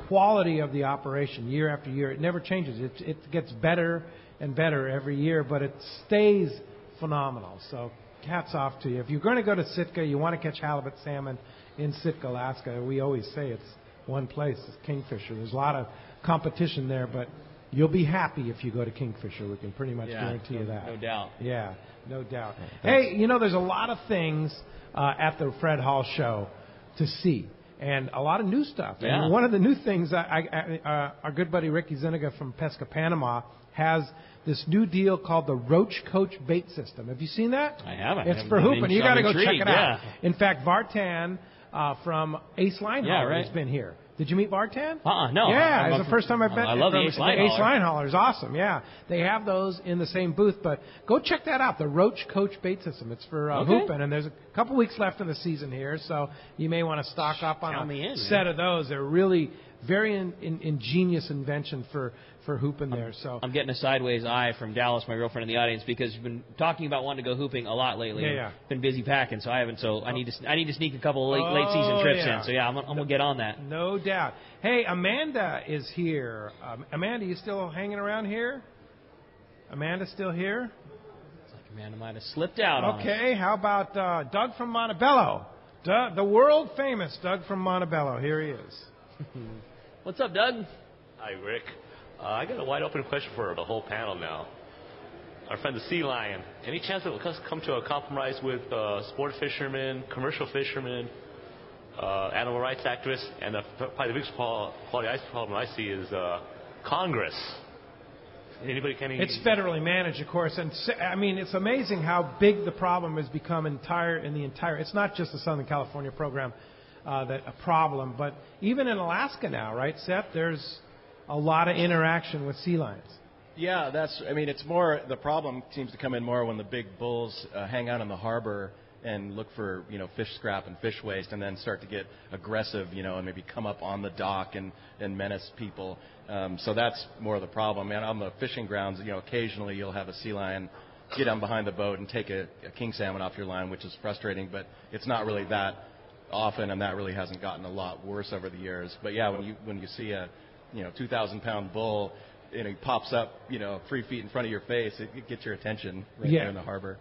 Speaker 2: quality of the operation year after year, it never changes. It gets better and better every year, but it stays phenomenal. So hats off to you. If you're going to go to Sitka, you want to catch halibut, salmon in Sitka, Alaska, we always say it's one place, it's Kingfisher. There's a lot of competition there, but you'll be happy if you go to Kingfisher. We can pretty much guarantee you that.
Speaker 3: No doubt.
Speaker 2: Yeah, no doubt. Hey, there's a lot of things at the Fred Hall Show to see. And a lot of new stuff.
Speaker 3: Yeah.
Speaker 2: And one of the new things, our good buddy Ricky Zuniga from Pesca Panama has this new deal called the Roach Coach bait system. Have you seen that?
Speaker 3: I haven't.
Speaker 2: It's for hooping. You got to go check it out.
Speaker 3: Yeah.
Speaker 2: In fact, Vartan from Ace Linehauler has been here. Did you meet Vartan?
Speaker 3: No.
Speaker 2: Yeah, it's the first time I've been.
Speaker 3: I love the Ace Linehauler.
Speaker 2: Ace Linehauler is awesome. Yeah, they have those in the same booth. But go check that out. The Roach Coach bait system. It's for hooping, and there's a couple weeks left in the season here, so you may want to stock up on a set of those. They're really very ingenious invention for hooping there. So
Speaker 3: I'm getting a sideways eye from Dallas, my girlfriend in the audience, because you've been talking about wanting to go hooping a lot lately.
Speaker 2: Yeah.
Speaker 3: Been busy packing, so I haven't. So I need to sneak a couple of late season trips in. So I'm gonna get on that.
Speaker 2: No doubt. Hey, Amanda is here. Amanda, you still hanging around here? Amanda still here?
Speaker 3: Looks like Amanda might have slipped out.
Speaker 2: Okay. How about Doug from Montebello? The world famous Doug from Montebello. Here he is.
Speaker 3: What's up, Doug?
Speaker 19: Hi, Rick. I got a wide open question for the whole panel now. Our friend the Sea Lion. Any chance that we'll come to a compromise with sport fishermen, commercial fishermen, animal rights activists, and probably the biggest quality ice problem I see is Congress? Anybody can?
Speaker 2: It's federally managed, of course, and I mean it's amazing how big the problem has become in the entire. It's not just the Southern California program that a problem, but even in Alaska now, right, Seth? There's a lot of interaction with sea lions.
Speaker 18: Yeah, it's more, the problem seems to come in more when the big bulls hang out in the harbor and look for, fish scrap and fish waste, and then start to get aggressive, and maybe come up on the dock and menace people. So that's more of the problem. And on the fishing grounds, occasionally you'll have a sea lion get down behind the boat and take a king salmon off your line, which is frustrating, but it's not really that often, and that really hasn't gotten a lot worse over the years. But yeah, when you see a 2,000-pound bull, he pops up 3 feet in front of your face, it gets your attention there in the harbor.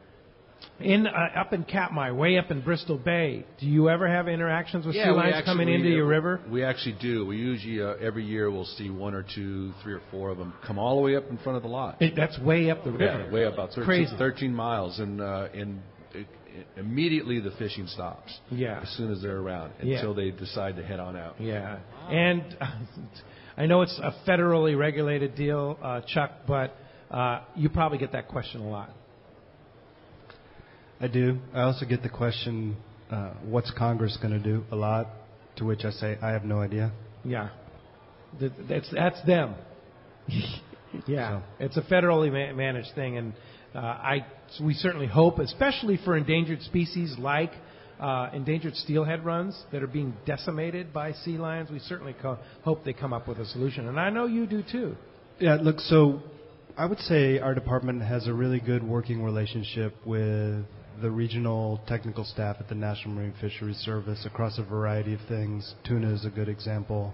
Speaker 2: Up in Katmai, way up in Bristol Bay, do you ever have interactions with sea lions coming into your river?
Speaker 20: We actually do. We usually every year we'll see 1 or 2, 3 or 4 of them come all the way up in front of the lodge.
Speaker 2: That's way up the river.
Speaker 20: Yeah, way up about 13 miles, and immediately the fishing stops.
Speaker 2: Yeah.
Speaker 20: As soon as they're around, until they decide to head on out.
Speaker 2: Yeah, and I know it's a federally regulated deal, Chuck, but you probably get that question a lot.
Speaker 9: I do. I also get the question, what's Congress going to do, a lot, to which I say, I have no idea.
Speaker 2: Yeah. That's them. Yeah. So. It's a federally managed thing, and we certainly hope, especially for endangered species like endangered steelhead runs that are being decimated by sea lions, we certainly hope they come up with a solution. And I know you do, too.
Speaker 9: Yeah, look, so I would say our department has a really good working relationship with the regional technical staff at the National Marine Fisheries Service across a variety of things. Tuna is a good example.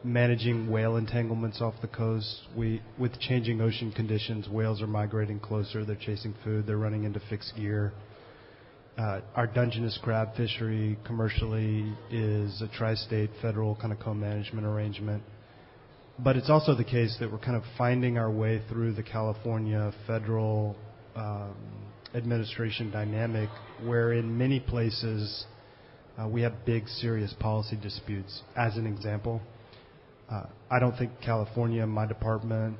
Speaker 9: Managing whale entanglements off the coast. With changing ocean conditions, whales are migrating closer. They're chasing food. They're running into fixed gear. Our Dungeness crab fishery commercially is a tri-state federal kind of co-management arrangement. But it's also the case that we're kind of finding our way through the California federal administration dynamic, where in many places we have big, serious policy disputes. As an example, I don't think California, my department,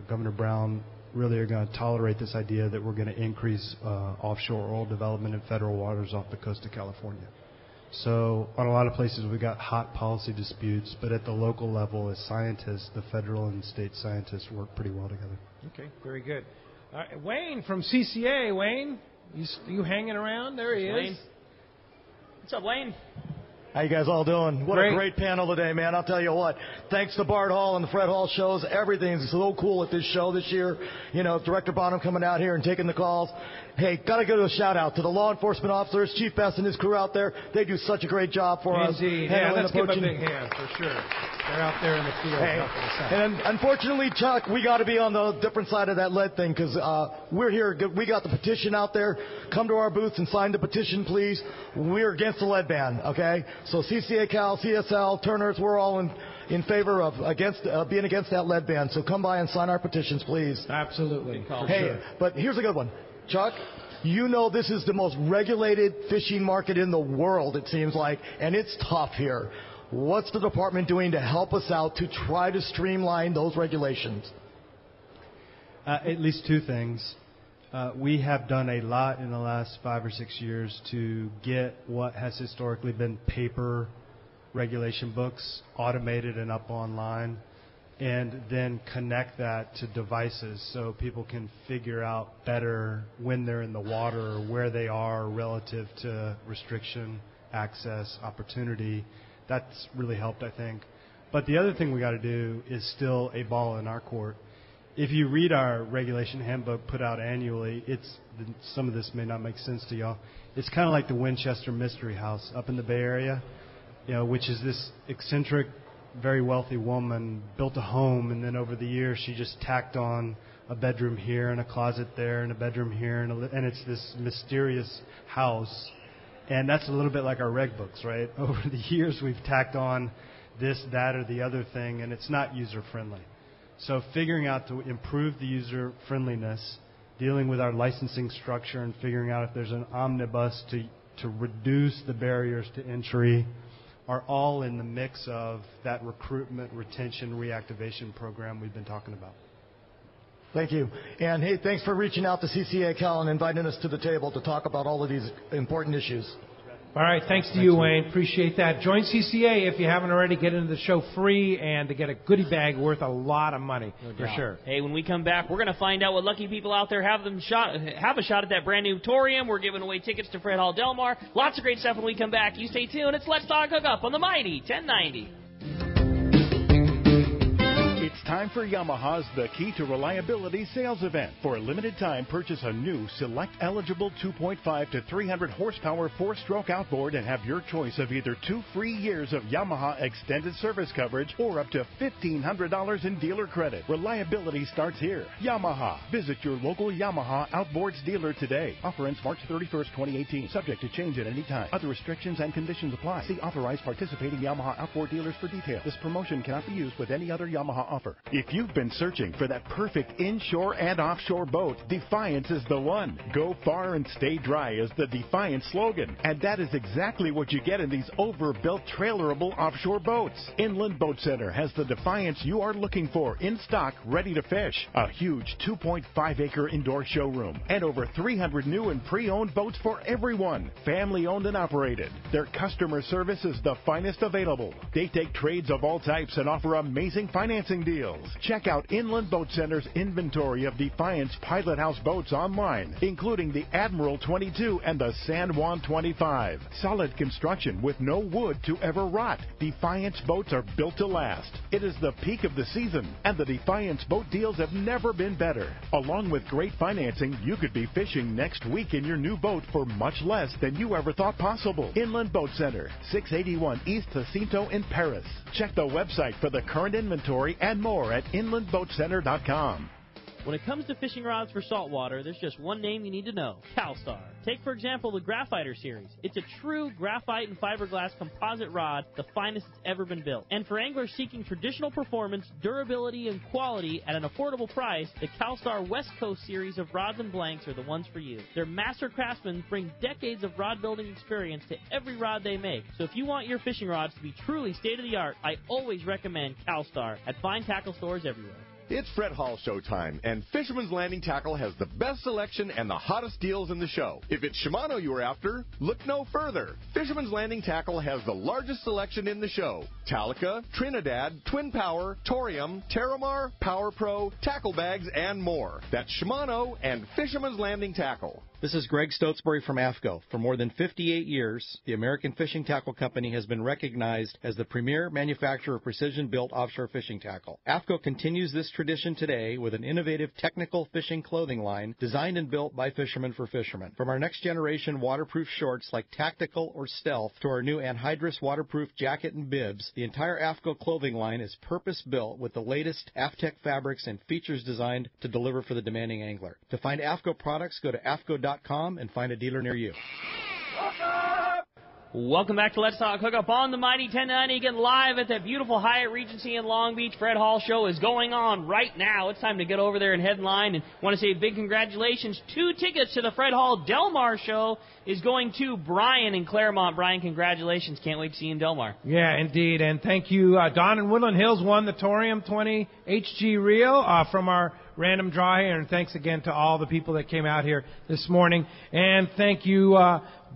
Speaker 9: Governor Brown, really are going to tolerate this idea that we're going to increase offshore oil development in federal waters off the coast of California. So on a lot of places we've got hot policy disputes, but at the local level as scientists, the federal and state scientists work pretty well together.
Speaker 2: Okay, very good. Wayne from CCA. Wayne, you hanging around? There he is.
Speaker 21: Wayne. What's up, Wayne?
Speaker 22: How you guys all doing? What a great panel today, man. I'll tell you what. Thanks to Bart Hall and the Fred Hall shows. Everything's so cool at this show this year. Director Bonham coming out here and taking the calls. Hey, got to give a shout-out to the law enforcement officers, Chief Best and his crew out there. They do such a great job for us.
Speaker 2: Indeed. Yeah, let's give them a big hand, for sure. They're out there in the field helping us out.
Speaker 22: And unfortunately, Chuck, we got to be on the different side of that lead thing because we're here. We got the petition out there. Come to our booths and sign the petition, please. We're against the lead ban, okay? So CCA, Cal, CSL, Turners, we're all in favor of being against that lead ban. So come by and sign our petitions, please.
Speaker 2: Absolutely.
Speaker 22: Hey, but here's a good one. Chuck, this is the most regulated fishing market in the world, it seems like, and it's tough here. What's the department doing to help us out to try to streamline those regulations?
Speaker 9: At least 2 things. We have done a lot in the last 5 or 6 years to get what has historically been paper regulation books automated and up online, and then connect that to devices so people can figure out better when they're in the water, where they are relative to restriction, access, opportunity. That's really helped, I think. But the other thing we got to do is still a ball in our court. If you read our regulation handbook put out annually, some of this may not make sense to y'all. It's kind of like the Winchester Mystery House up in the Bay Area, which is this eccentric, very wealthy woman built a home, and then over the years she just tacked on a bedroom here and a closet there and a bedroom here, and it's this mysterious house. And that's a little bit like our reg books, right? Over the years we've tacked on this, that, or the other thing, and it's not user-friendly. So figuring out to improve the user-friendliness, dealing with our licensing structure and figuring out if there's an omnibus to reduce the barriers to entry are all in the mix of that recruitment, retention, reactivation program we've been talking about.
Speaker 22: Thank you. And, hey, thanks for reaching out to CCA Cal and inviting us to the table to talk about all of these important issues.
Speaker 2: All right, thanks to you, Wayne. Appreciate that. Join CCA if you haven't already. Get into the show free and to get a goodie bag worth a lot of money, for sure.
Speaker 3: Hey, when we come back, we're going to find out what lucky people out there have a shot at that brand new Torium. We're giving away tickets to Fred Hall Del Mar. Lots of great stuff when we come back. You stay tuned. It's Let's Talk Hookup on the Mighty 1090.
Speaker 12: It's time for Yamaha's The Key to Reliability sales event. For a limited time, purchase a new select-eligible 2.5 to 300 horsepower four-stroke outboard and have your choice of either 2 free years of Yamaha extended service coverage or up to $1,500 in dealer credit. Reliability starts here. Yamaha. Visit your local Yamaha Outboards dealer today. Offer ends March 31st, 2018. Subject to change at any time. Other restrictions and conditions apply. See authorized participating Yamaha Outboard dealers for details. This promotion cannot be used with any other Yamaha offer. If you've been searching for that perfect inshore and offshore boat, Defiance is the one. Go far and stay dry is the Defiance slogan. And that is exactly what you get in these overbuilt trailerable offshore boats. Inland Boat Center has the Defiance you are looking for in stock, ready to fish. A huge 2.5-acre indoor showroom and over 300 new and pre-owned boats for everyone. Family owned and operated. Their customer service is the finest available. They take trades of all types and offer amazing financing deals. Check out Inland Boat Center's inventory of Defiance Pilot House boats online, including the Admiral 22 and the San Juan 25. Solid construction with no wood to ever rot. Defiance boats are built to last. It is the peak of the season, and the Defiance boat deals have never been better. Along with great financing, you could be fishing next week in your new boat for much less than you ever thought possible. Inland Boat Center, 681 East Jacinto in Paris. Check the website for the current inventory and more at inlandboatcenter.com.
Speaker 3: When it comes to fishing rods for saltwater, there's just one name you need to know: CalStar. Take, for example, the Graphiter series. It's a true graphite and fiberglass composite rod, the finest it's ever been built. And for anglers seeking traditional performance, durability, and quality at an affordable price, the CalStar West Coast series of rods and blanks are the ones for you. Their master craftsmen bring decades of rod building experience to every rod they make. So if you want your fishing rods to be truly state-of-the-art, I always recommend CalStar at fine tackle stores everywhere.
Speaker 13: It's Fred Hall show time, and Fisherman's Landing Tackle has the best selection and the hottest deals in the show. If it's Shimano you are after, look no further. Fisherman's Landing Tackle has the largest selection in the show: Talica, Trinidad, Twin Power, Torium, Terramar, Power Pro, tackle bags, and more. That's Shimano and Fisherman's Landing Tackle.
Speaker 1: This is Greg Stotesbury from AFCO. For more than 58 years, the American Fishing Tackle Company has been recognized as the premier manufacturer of precision-built offshore fishing tackle. AFCO continues this tradition today with an innovative technical fishing clothing line designed and built by fishermen for fishermen. From our next-generation waterproof shorts like Tactical or Stealth to our new anhydrous waterproof jacket and bibs, the entire AFCO clothing line is purpose-built with the latest AFTEC fabrics and features designed to deliver for the demanding angler. To find AFCO products, go to AFCO.com and find a dealer near you.
Speaker 3: Welcome back to Let's Talk Hookup on the Mighty 1090. Again, live at that beautiful Hyatt Regency in Long Beach. Fred Hall show is going on right now. It's time to get over there and headline. And want to say big congratulations. 2 tickets to the Fred Hall Del Mar show is going to Brian in Claremont. Brian, congratulations. Can't wait to see you in Del Mar.
Speaker 2: Yeah, indeed. And thank you. Don in Woodland Hills won the Torium 20 HG Reel from our random draw here. And thanks again to all the people that came out here this morning. And thank you,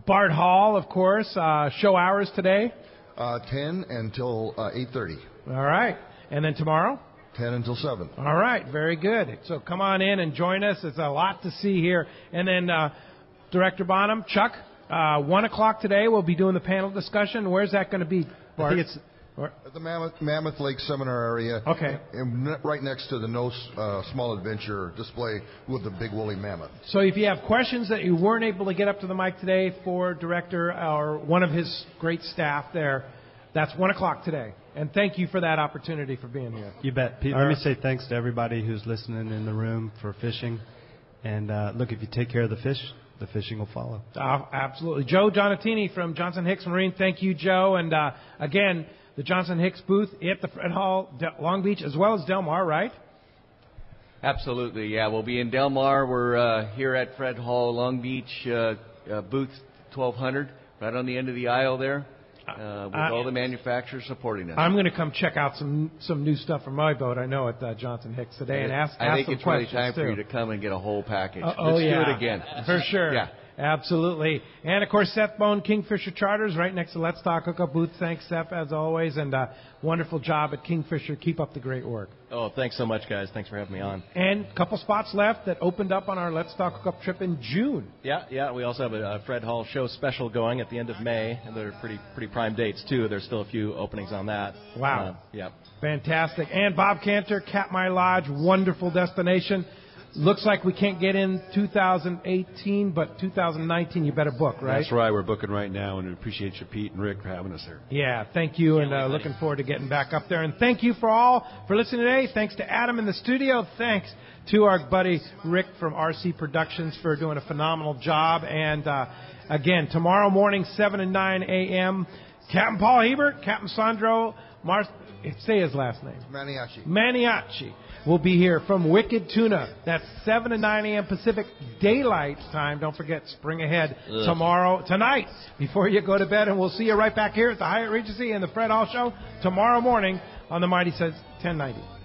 Speaker 2: Bart Hall, of course. Show hours today?
Speaker 7: 10 until 8:30.
Speaker 2: All right. And then tomorrow?
Speaker 7: 10 until 7.
Speaker 2: All right. Very good. So come on in and join us. It's a lot to see here. And then Director Bonham, Chuck, 1 o'clock today we'll be doing the panel discussion. Where's that going to be, Bart?
Speaker 7: I think it's at the Mammoth Lake Seminar area.
Speaker 2: Okay.
Speaker 7: And right next to the No Small Adventure display with the big woolly mammoth.
Speaker 2: So if you have questions that you weren't able to get up to the mic today for Director or one of his great staff there, that's 1 o'clock today. And thank you for that opportunity for being here.
Speaker 9: You bet. Pete, let me say thanks to everybody who's listening in the room for fishing. And look, if you take care of the fish, the fishing will follow.
Speaker 2: Absolutely. Joe Donatini from Johnson Hicks Marine. Thank you, Joe. And again, the Johnson Hicks booth at the Fred Hall, Long Beach, as well as Del Mar, right?
Speaker 10: Absolutely, yeah. We'll be in Del Mar. We're here at Fred Hall, Long Beach, booth 1200, right on the end of the aisle there, with all the manufacturers supporting us.
Speaker 2: I'm going to come check out some new stuff for my boat, I know, at Johnson Hicks today, and ask some questions,
Speaker 10: I think it's really time
Speaker 2: too.
Speaker 10: for you to come and get a whole package.
Speaker 2: Let's
Speaker 10: do it again.
Speaker 2: For sure.
Speaker 10: Yeah.
Speaker 2: Absolutely. And, of course, Seth Bone, Kingfisher Charters, right next to Let's Talk Hookup booth. Thanks, Seth, as always, and wonderful job at Kingfisher. Keep up the great work.
Speaker 18: Oh, thanks so much, guys. Thanks for having me on.
Speaker 2: And a couple spots left that opened up on our Let's Talk Hookup trip in June.
Speaker 18: Yeah. We also have a Fred Hall show special going at the end of May, and they're pretty prime dates, too. There's still a few openings on that.
Speaker 2: Wow.
Speaker 18: Yeah.
Speaker 2: Fantastic. And Bob Cantor, Katmai Lodge, wonderful destination. Looks like we can't get in 2018, but 2019 you better book, right?
Speaker 20: That's right. We're booking right now, and we appreciate you, Pete and Rick, for having us here.
Speaker 2: Yeah, thank you, and looking forward to getting back up there. And thank you for listening today. Thanks to Adam in the studio. Thanks to our buddy Rick from RC Productions for doing a phenomenal job. And, again, tomorrow morning, 7 and 9 a.m., Captain Paul Hebert, Captain Sandro, say his last name. Maniaci. We'll be here from Wicked Tuna. That's 7 to 9 a.m. Pacific Daylight Time. Don't forget, spring ahead tonight, before you go to bed. And we'll see you right back here at the Hyatt Regency and the Fred Hall Show tomorrow morning on the Mighty Says 1090.